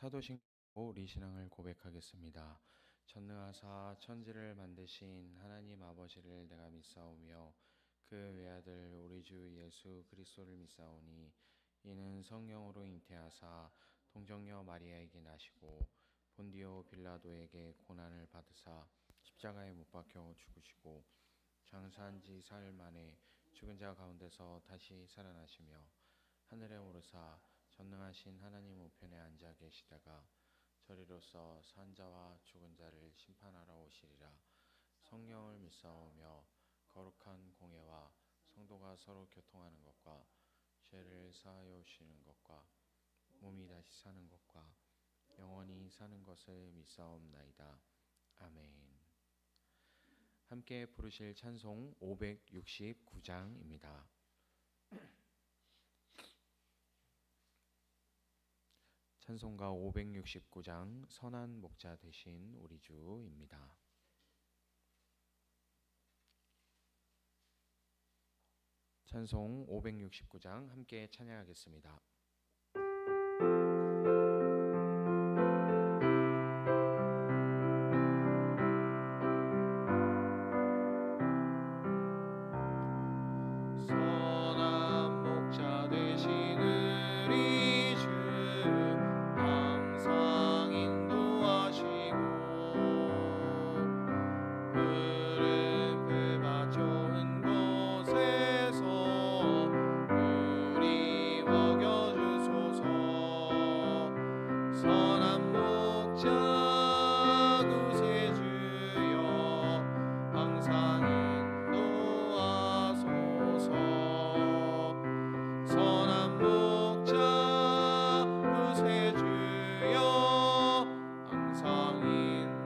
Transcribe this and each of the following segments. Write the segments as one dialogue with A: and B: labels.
A: 사도신경으로 우리 신앙을 고백하겠습니다. 전능하사 천지를 만드신 하나님 아버지를 내가 믿사오며 그 외아들 우리 주 예수 그리스도를 믿사오니 이는 성령으로 잉태하사 동정녀 마리아에게 나시고 본디오 빌라도에게 고난을 받으사 십자가에 못 박혀 죽으시고 장사한 지 사흘 만에 죽은 자 가운데서 다시 살아나시며 하늘에 오르사 전능하신 하나님 우편에 앉아 계시다가 저리로서 산 자와 죽은 자를 심판하러 오시리라. 성령을 믿사오며 거룩한 공예와 성도가 서로 교통하는 것과 죄를 사하여 주시는 것과 몸이 다시 사는 것과 영원히 사는 것을 믿사옵나이다. 아멘. 함께 부르실 찬송 569장입니다. 찬송가 569장 선한 목자 되신 우리 주입니다. 찬송 569장 함께 찬양하겠습니다. 선한 목자 되신 우리 주 항상 인도하시고 푸른 풀밭 좋은 곳에서 우리 먹여주소서. 선한 목자 구세주여 항상 인도하소서. 선한 목자 구세주여 항상 인도하소서.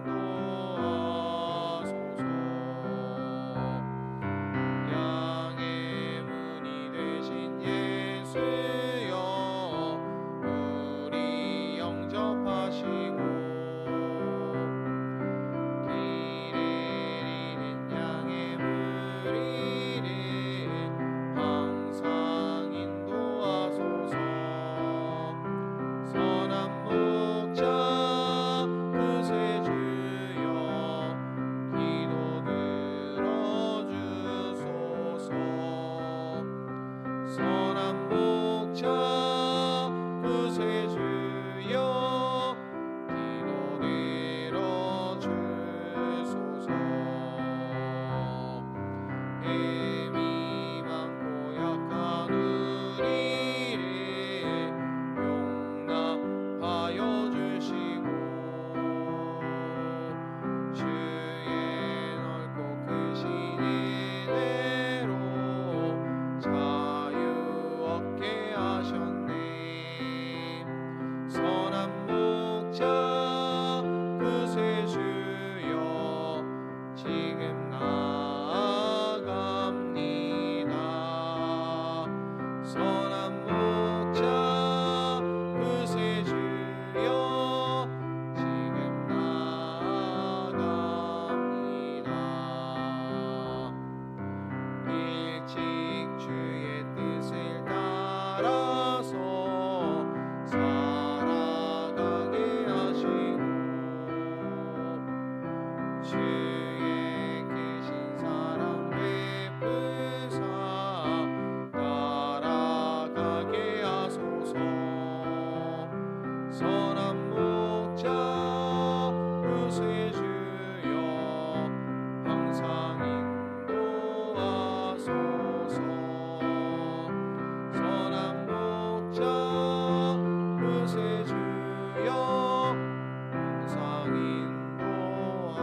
A: 양의 문이 되신 예수여 우리 영접하시고 길에 잃은 양의 무리를 항상 인도하소서. 선한 목자 구세주여 기도 들어주소서. 선한 목자 구세주여 기도 들어주소서. 힘이 많고 약한 우리를 용납하여 주시고 주의 넓고 크신 은혜로 자유 얻게 하셨네. 선한 목자 구세주여 지금 나아갑니다. 선한 목자 구세주여 지금 나아갑니다. 일찍 주의 뜻을 따라서 살아가게 하시고 주의 계신 사랑 베푸사 따라가게 하소서. 선한 목자 구세주여 항상 인도하소서. 선한 목자 구세주여 항상 인도하소서.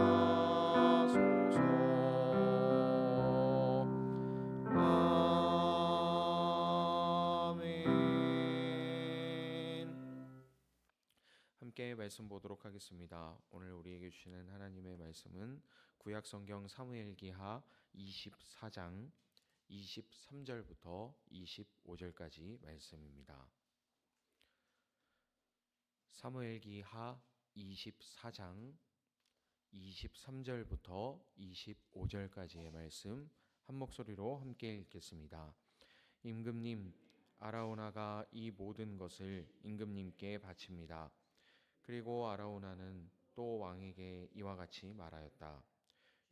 A: 아멘. 함께 말씀 보도록 하겠습니다. 오늘 우리에게 주시는 하나님의 말씀은 구약 성경 사무엘기하 24장 23절부터 25절까지 말씀입니다. 사무엘기하 24장 23절부터 25절까지의 말씀 한 목소리로 함께 읽겠습니다. 임금님, 아라오나가 이 모든 것을 임금님께 바칩니다. 그리고 아라우나는 또 왕에게 이와 같이 말하였다.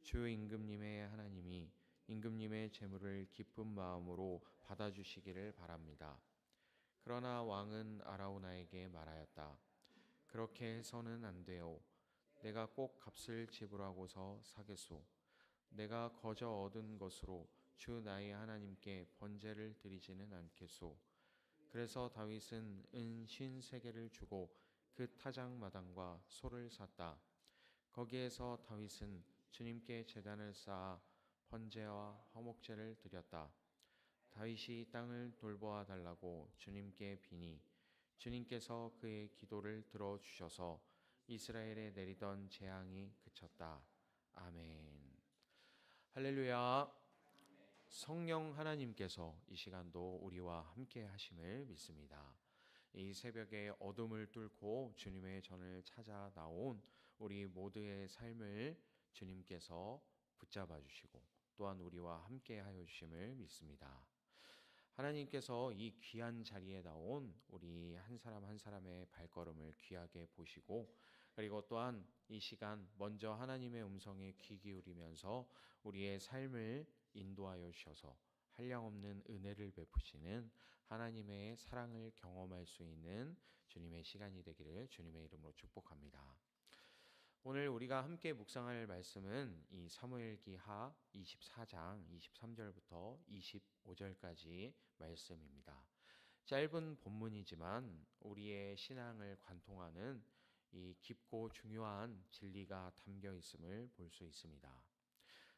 A: 주 임금님의 하나님이 임금님의 재물을 기쁜 마음으로 받아주시기를 바랍니다. 그러나 왕은 아라우나에게 말하였다. 그렇게 해서는 안 돼요. 내가 꼭 값을 지불하고서 사겠소. 내가 거저 얻은 것으로 주 나의 하나님께 번제를 드리지는 않겠소. 그래서 다윗은 은 53개를 주고 그 타작마당과 소를 샀다. 거기에서 다윗은 주님께 제단을 쌓아 번제와 화목제를 드렸다. 다윗이 땅을 돌보아 달라고 주님께 비니 주님께서 그의 기도를 들어주셔서 이스라엘에 내리던 재앙이 그쳤다. 아멘. 할렐루야. 성령 하나님께서 이 시간도 우리와 함께 하심을 믿습니다. 이 새벽에 어둠을 뚫고 주님의 전을 찾아 나온 우리 모두의 삶을 주님께서 붙잡아 주시고 또한 우리와 함께 하여 주심을 믿습니다. 하나님께서 이 귀한 자리에 나온 우리 한 사람 한 사람의 발걸음을 귀하게 보시고 그리고 또한 이 시간 먼저 하나님의 음성에 귀 기울이면서 우리의 삶을 인도하여 주셔서 한량없는 은혜를 베푸시는 하나님의 사랑을 경험할 수 있는 주님의 시간이 되기를 주님의 이름으로 축복합니다. 오늘 우리가 함께 묵상할 말씀은 이 사무엘기하 24장 23절부터 25절까지 말씀입니다. 짧은 본문이지만 우리의 신앙을 관통하는 이 깊고 중요한 진리가 담겨 있음을 볼 수 있습니다.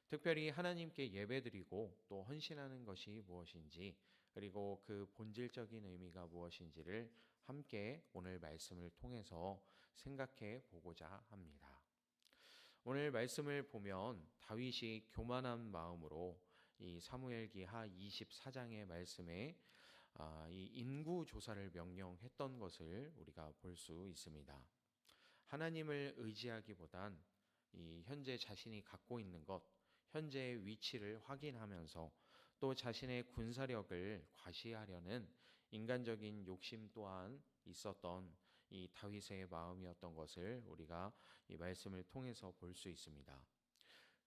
A: 특별히 하나님께 예배드리고 또 헌신하는 것이 무엇인지 그리고 그 본질적인 의미가 무엇인지를 함께 오늘 말씀을 통해서 생각해 보고자 합니다. 오늘 말씀을 보면 다윗이 교만한 마음으로 이 사무엘기하 24장의 말씀에 이 인구 조사를 명령했던 것을 우리가 볼 수 있습니다. 하나님을 의지하기보단 이 현재 자신이 갖고 있는 것, 현재의 위치를 확인하면서 또 자신의 군사력을 과시하려는 인간적인 욕심 또한 있었던 이 다윗의 마음이었던 것을 우리가 이 말씀을 통해서 볼 수 있습니다.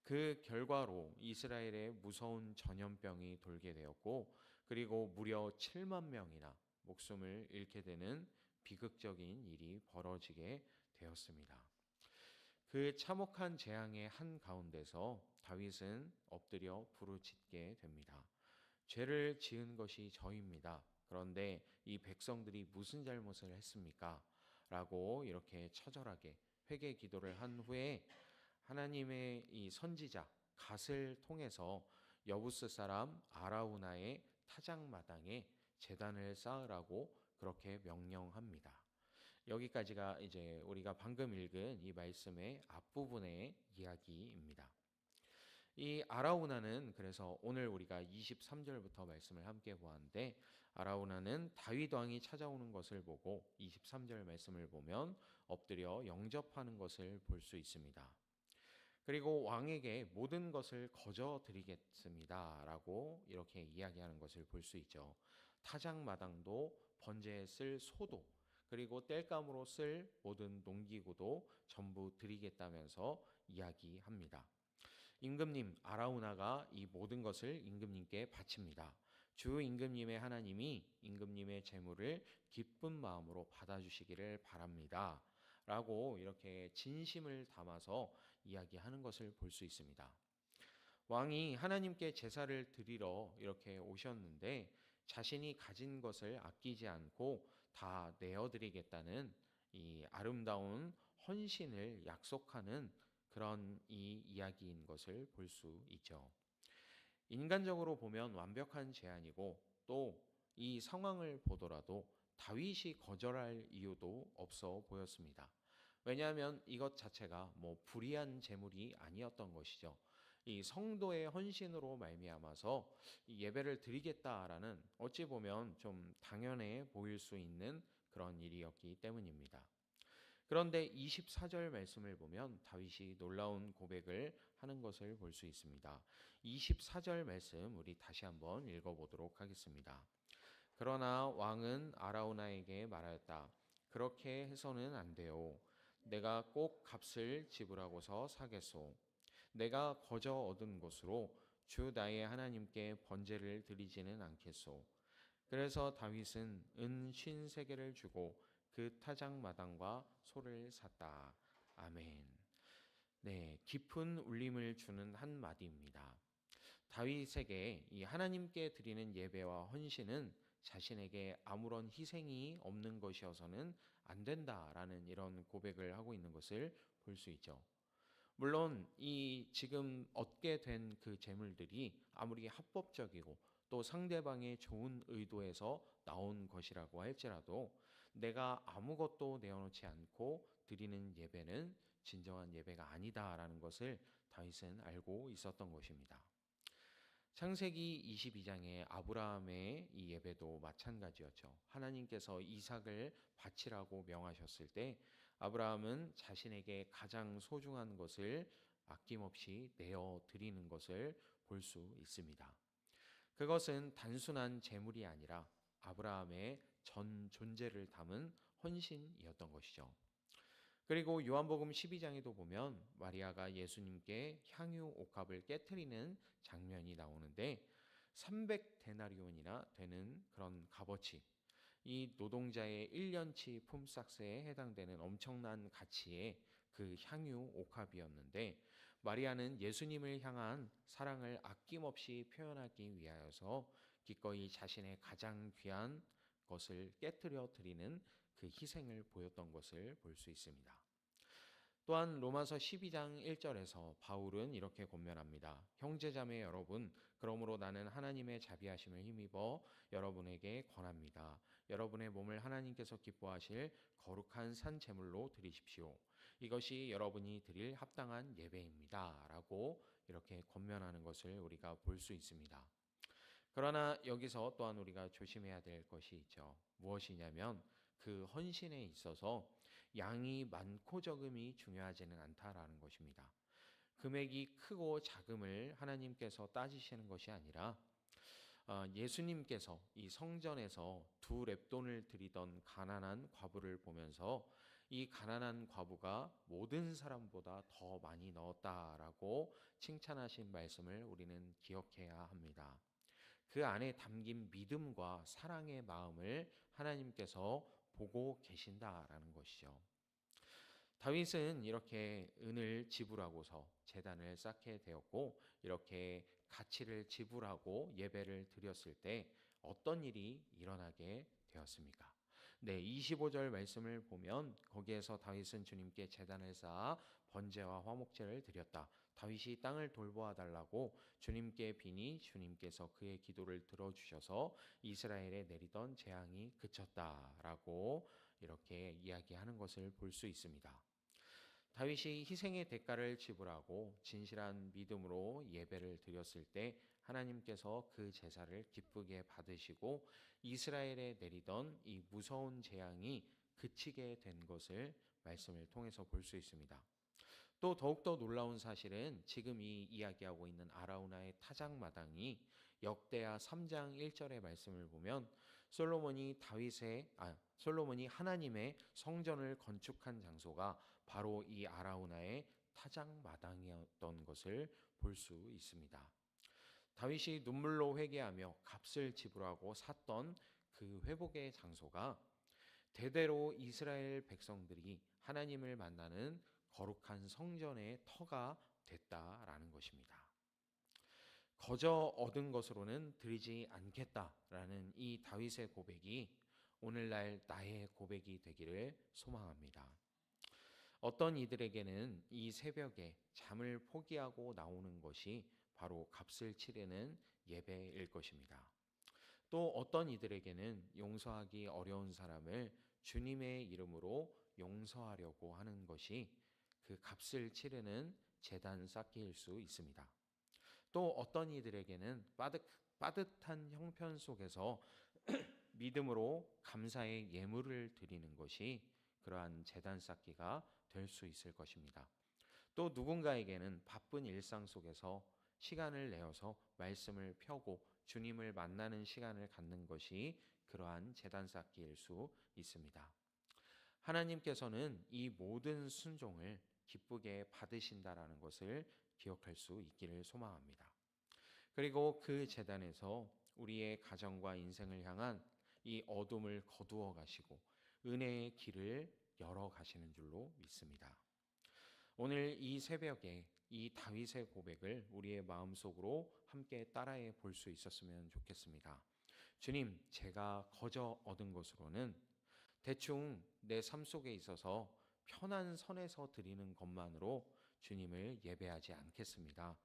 A: 그 결과로 이스라엘에 무서운 전염병이 돌게 되었고 그리고 무려 7만 명이나 목숨을 잃게 되는 비극적인 일이 벌어지게 되었습니다. 그 참혹한 재앙의 한 가운데서 다윗은 엎드려 부르짖게 됩니다. 죄를 지은 것이 저입니다. 그런데 이 백성들이 무슨 잘못을 했습니까? 라고 이렇게 처절하게 회개 기도를 한 후에 하나님의 이 선지자 갓을 통해서 여부스 사람 아라우나의 타작마당에 제단을 쌓으라고 그렇게 명령합니다. 여기까지가 이제 우리가 방금 읽은 이 말씀의 앞부분의 이야기입니다. 이 아라우나는 그래서 오늘 우리가 23절부터 말씀을 함께 보았는데 아라우나는 다윗 왕이 찾아오는 것을 보고 23절 말씀을 보면 엎드려 영접하는 것을 볼 수 있습니다. 그리고 왕에게 모든 것을 거저 드리겠습니다라고 이렇게 이야기하는 것을 볼 수 있죠. 타작마당도 번제에 쓸 소도 그리고 땔감으로 쓸 모든 농기구도 전부 드리겠다면서 이야기합니다. 임금님 아라우나가 이 모든 것을 임금님께 바칩니다. 주 임금님의 하나님이 임금님의 재물을 기쁜 마음으로 받아주시기를 바랍니다. 라고 이렇게 진심을 담아서 이야기하는 것을 볼 수 있습니다. 왕이 하나님께 제사를 드리러 이렇게 오셨는데 자신이 가진 것을 아끼지 않고 다 내어드리겠다는 이 아름다운 헌신을 약속하는 그런 이 이야기인 것을 볼 수 있죠. 인간적으로 보면 완벽한 제안이고 또 이 상황을 보더라도 다윗이 거절할 이유도 없어 보였습니다. 왜냐하면 이것 자체가 뭐 불의한 제물이 아니었던 것이죠. 이 성도의 헌신으로 말미암아서 이 예배를 드리겠다라는 어찌 보면 좀 당연해 보일 수 있는 그런 일이었기 때문입니다. 그런데 24절 말씀을 보면 다윗이 놀라운 고백을 하는 것을 볼 수 있습니다. 24절 말씀 우리 다시 한번 읽어보도록 하겠습니다. 그러나 왕은 아라우나에게 말하였다. 그렇게 해서는 안 돼요. 내가 꼭 값을 지불하고서 사겠소. 내가 거저 얻은 것으로 주 나의 하나님께 번제를 드리지는 않겠소. 그래서 다윗은 은 53개를 주고 그 타작마당과 소를 샀다. 아멘. 네, 깊은 울림을 주는 한 마디입니다. 다윗에게 이 하나님께 드리는 예배와 헌신은 자신에게 아무런 희생이 없는 것이어서는 안 된다라는 이런 고백을 하고 있는 것을 볼 수 있죠. 물론 이 지금 얻게 된 그 재물들이 아무리 합법적이고 또 상대방의 좋은 의도에서 나온 것이라고 할지라도 내가 아무것도 내어놓지 않고 드리는 예배는 진정한 예배가 아니다라는 것을 다윗은 알고 있었던 것입니다. 창세기 22장의 아브라함의 이 예배도 마찬가지였죠. 하나님께서 이삭을 바치라고 명하셨을 때 아브라함은 자신에게 가장 소중한 것을 아낌없이 내어 드리는 것을 볼 수 있습니다. 그것은 단순한 재물이 아니라 아브라함의 전 존재를 담은 헌신이었던 것이죠. 그리고 요한복음 12장에도 보면 마리아가 예수님께 향유 옥합을 깨트리는 장면이 나오는데 300데나리온이나 되는 그런 값어치, 이 노동자의 1년치 품삯에 해당되는 엄청난 가치의 그 향유 옥합이었는데 마리아는 예수님을 향한 사랑을 아낌없이 표현하기 위하여서 기꺼이 자신의 가장 귀한 것을 깨뜨려 드리는 그 희생을 보였던 것을 볼 수 있습니다. 또한 로마서 12장 1절에서 바울은 이렇게 권면합니다. 형제자매 여러분, 그러므로 나는 하나님의 자비하심을 힘입어 여러분에게 권합니다. 여러분의 몸을 하나님께서 기뻐하실 거룩한 산 제물로 드리십시오. 이것이 여러분이 드릴 합당한 예배입니다. 라고 이렇게 권면하는 것을 우리가 볼 수 있습니다. 그러나 여기서 또한 우리가 조심해야 될 것이 있죠. 무엇이냐면 그 헌신에 있어서 양이 많고 적음이 중요하지는 않다라는 것입니다. 금액이 크고 작음을 하나님께서 따지시는 것이 아니라 예수님께서 이 성전에서 2렙돈을 드리던 가난한 과부를 보면서 이 가난한 과부가 모든 사람보다 더 많이 넣었다라고 칭찬하신 말씀을 우리는 기억해야 합니다. 그 안에 담긴 믿음과 사랑의 마음을 하나님께서 보고 계신다라는 것이죠. 다윗은 이렇게 은을 지불하고서 제단을 쌓게 되었고 이렇게 가치를 지불하고 예배를 드렸을 때 어떤 일이 일어나게 되었습니까? 네, 25절 말씀을 보면 거기에서 다윗은 주님께 제단을 쌓아 번제와 화목제를 드렸다. 다윗이 땅을 돌보아 달라고 주님께 비니 주님께서 그의 기도를 들어주셔서 이스라엘에 내리던 재앙이 그쳤다라고 이렇게 이야기하는 것을 볼 수 있습니다. 다윗이 희생의 대가를 지불하고 진실한 믿음으로 예배를 드렸을 때 하나님께서 그 제사를 기쁘게 받으시고 이스라엘에 내리던 이 무서운 재앙이 그치게 된 것을 말씀을 통해서 볼 수 있습니다. 또 더욱더 놀라운 사실은 지금 이 이야기하고 있는 아라우나의 타작마당이 역대하 3장 1절의 말씀을 보면 솔로몬이 하나님의 성전을 건축한 장소가 바로 이 아라우나의 타작마당이었던 것을 볼 수 있습니다. 다윗이 눈물로 회개하며 값을 지불하고 샀던 그 회복의 장소가 대대로 이스라엘 백성들이 하나님을 만나는 거룩한 성전의 터가 됐다라는 것입니다. 거저 얻은 것으로는 드리지 않겠다라는 이 다윗의 고백이 오늘날 나의 고백이 되기를 소망합니다. 어떤 이들에게는 이 새벽에 잠을 포기하고 나오는 것이 바로 값을 치르는 예배일 것입니다. 또 어떤 이들에게는 용서하기 어려운 사람을 주님의 이름으로 용서하려고 하는 것이 그 값을 치르는 제단 쌓기일 수 있습니다. 또 어떤 이들에게는 빠듯한 형편 속에서 믿음으로 감사의 예물을 드리는 것이 그러한 제단 쌓기가 될 수 있을 것입니다. 또 누군가에게는 바쁜 일상 속에서 시간을 내어서 말씀을 펴고 주님을 만나는 시간을 갖는 것이 그러한 제단 쌓기일 수 있습니다. 하나님께서는 이 모든 순종을 기쁘게 받으신다라는 것을 기억할 수 있기를 소망합니다. 그리고 그 제단에서 우리의 가정과 인생을 향한 이 어둠을 거두어 가시고 은혜의 길을 열어 가시는 줄로 믿습니다. 오늘 이 새벽에 이 다윗의 고백을 우리의 마음속으로 함께 따라해 볼 수 있었으면 좋겠습니다. 주님, 제가 거저 얻은 것으로는 대충 내 삶 속에 있어서 편한 선에서 드리는 것만으로 주님을 예배하지 않겠습니다.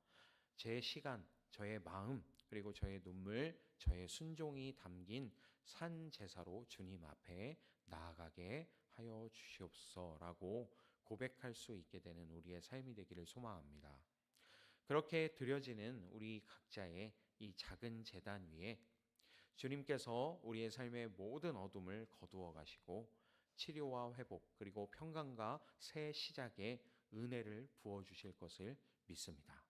A: 제 시간, 저의 마음, 그리고 저의 눈물, 저의 순종이 담긴 산 제사로 주님 앞에 나아가게 하여 주시옵소서라고 고백할 수 있게 되는 우리의 삶이 되기를 소망합니다. 그렇게 드려지는 우리 각자의 이 작은 제단 위에 주님께서 우리의 삶의 모든 어둠을 거두어 가시고 치료와 회복 그리고 평강과 새 시작의 은혜를 부어 주실 것을 믿습니다.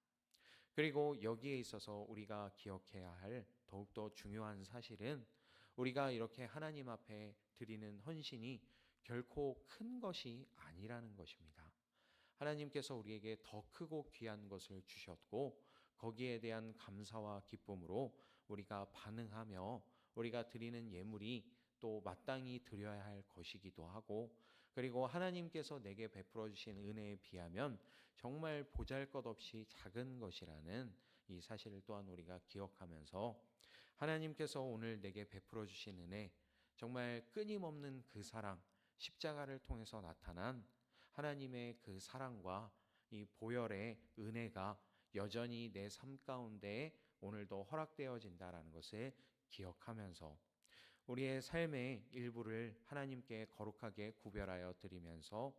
A: 그리고 여기에 있어서 우리가 기억해야 할 더욱더 중요한 사실은 우리가 이렇게 하나님 앞에 드리는 헌신이 결코 큰 것이 아니라는 것입니다. 하나님께서 우리에게 더 크고 귀한 것을 주셨고 거기에 대한 감사와 기쁨으로 우리가 반응하며 우리가 드리는 예물이 또 마땅히 드려야 할 것이기도 하고 그리고 하나님께서 내게 베풀어 주신 은혜에 비하면 정말 보잘것없이 작은 것이라는 이 사실을 또한 우리가 기억하면서 하나님께서 오늘 내게 베풀어 주신 은혜 정말 끊임없는 그 사랑 십자가를 통해서 나타난 하나님의 그 사랑과 이 보혈의 은혜가 여전히 내 삶 가운데 오늘도 허락되어진다라는 것을 기억하면서 우리의 삶의 일부를 하나님께 거룩하게 구별하여 드리면서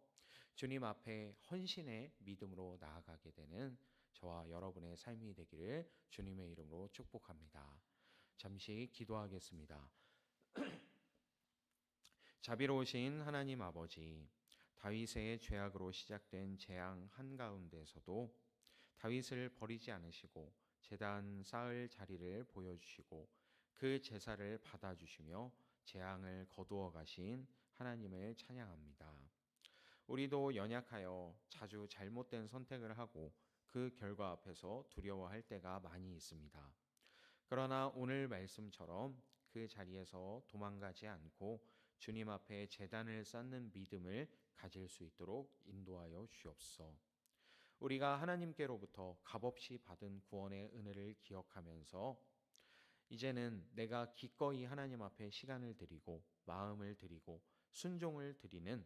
A: 주님 앞에 헌신의 믿음으로 나아가게 되는 저와 여러분의 삶이 되기를 주님의 이름으로 축복합니다. 잠시 기도하겠습니다. 자비로우신 하나님 아버지, 다윗의 죄악으로 시작된 재앙 한가운데서도 다윗을 버리지 않으시고 제단 쌓을 자리를 보여주시고 그 제사를 받아주시며 재앙을 거두어 가신 하나님을 찬양합니다. 우리도 연약하여 자주 잘못된 선택을 하고 그 결과 앞에서 두려워할 때가 많이 있습니다. 그러나 오늘 말씀처럼 그 자리에서 도망가지 않고 주님 앞에 제단을 쌓는 믿음을 가질 수 있도록 인도하여 주옵소서. 우리가 하나님께로부터 값없이 받은 구원의 은혜를 기억하면서 이제는 내가 기꺼이 하나님 앞에 시간을 드리고 마음을 드리고 순종을 드리는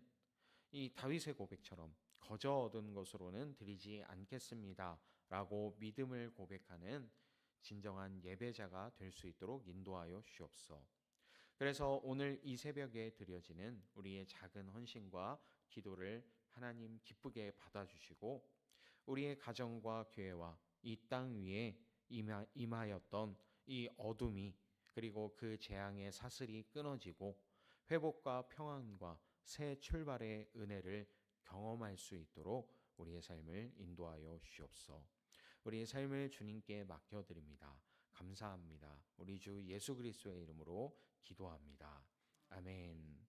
A: 이 다윗의 고백처럼 거저 얻은 것으로는 드리지 않겠습니다 라고 믿음을 고백하는 진정한 예배자가 될 수 있도록 인도하여 주옵소서. 그래서 오늘 이 새벽에 드려지는 우리의 작은 헌신과 기도를 하나님 기쁘게 받아주시고 우리의 가정과 교회와 이 땅 위에 임하였던 이 어둠이 그리고 그 재앙의 사슬이 끊어지고 회복과 평안과 새 출발의 은혜를 경험할 수 있도록 우리의 삶을 인도하여 주옵소서. 우리의 삶을 주님께 맡겨드립니다. 감사합니다. 우리 주 예수 그리스도의 이름으로 기도합니다. 아멘.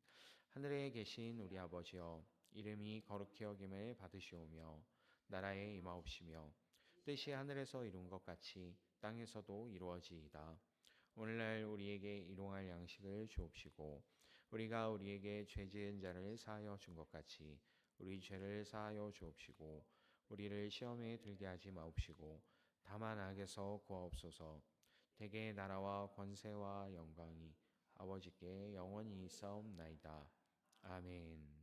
A: 하늘에 계신 우리 아버지여, 이름이 거룩히 여김을 받으시오며 나라에 임하옵시며 뜻이 하늘에서 이룬 것 같이 땅에서도 이루어지이다. 오늘날 우리에게 일용할 양식을 주옵시고 우리가 우리에게 죄 지은 자를 사하여 준 것 같이 우리 죄를 사하여 주옵시고 우리를 시험에 들게 하지 마옵시고 다만 악에서 구하옵소서. 대개 나라와 권세와 영광이 아버지께 영원히 있사옵나이다. 아멘.